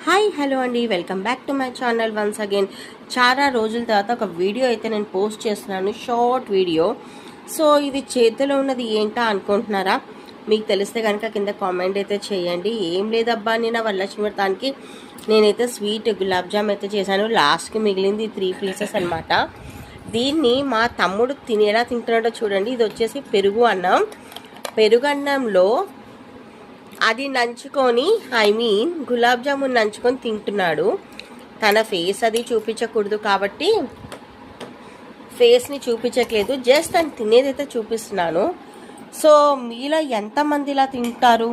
Hi hello అండి, welcome back to my channel once again. చాలా రోజుల తర్వాత ఒక వీడియో అయితే నేను పోస్ట్ చేస్తున్నాను, షార్ట్ వీడియో. సో ఇది చేతిలో ఉన్నది ఏంటా అనుకుంటున్నారా? మీకు తెలిస్తే కనుక కింద కామెంట్ అయితే చేయండి. ఏం లేదబ్బా, నేను వరలక్ష్మి వ్రతానికి నేనైతే స్వీట్ గులాబ్ జామ్ అయితే చేశాను. లాస్ట్కి మిగిలింది 3 పీసెస్ అనమాట. దీన్ని మా తమ్ముడు ఎలా తింటున్నాడో చూడండి. ఇది వచ్చేసి పెరుగు అన్నంలో అది నంచుకొని గులాబ్ జామున్ నంచుకొని తింటున్నాడు. తన ఫేస్ అది చూపించకూడదు కాబట్టి ఫేస్ని చూపించట్లేదు, జస్ట్ తను తినేదైతే చూపిస్తున్నాను. సో మీలో ఎంతమంది ఇలా తింటారు?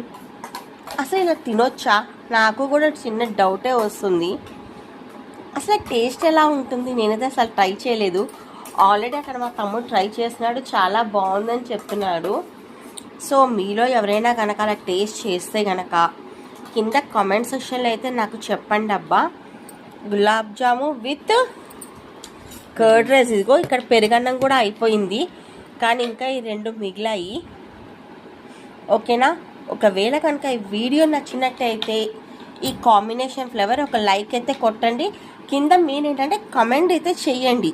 అసలు ఇలా తినొచ్చా? నాకు కూడా చిన్న డౌటే వస్తుంది. అసలు టేస్ట్ ఎలా ఉంటుంది? నేనైతే అసలు ట్రై చేయలేదు. ఆల్రెడీ అక్కడ మా తమ్ముడు ట్రై చేస్తున్నాడు, చాలా బాగుందని చెప్తున్నాడు. సో మీలో ఎవరైనా కనుక అలా టేస్ట్ చేస్తే కనుక కింద కామెంట్ సెక్షన్లో అయితే నాకు చెప్పండి అబ్బా. గులాబ్ జాము విత్ కర్డ్ రైస్. ఇదిగో ఇక్కడ పెరుగన్నం కూడా అయిపోయింది, కానీ ఇంకా ఈ 2 మిగిలాయి. ఓకేనా? ఒకవేళ కనుక ఈ వీడియో నచ్చినట్టయితే ఈ కాంబినేషన్ ఫ్లేవర్ ఒక లైక్ అయితే కొట్టండి. కింద మెయిన్ ఏంటంటే కమెంట్ అయితే చెయ్యండి,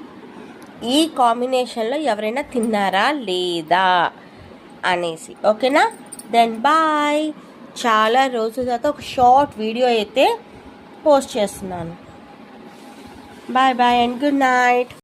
ఈ కాంబినేషన్లో ఎవరైనా తిన్నారా లేదా అనేసి. ఓకేనా? Then bye. చాలా రోజుల తర్వాత ఒక షార్ట్ వీడియో అయితే పోస్ట్ చేస్తున్నాను. Bye bye and good night.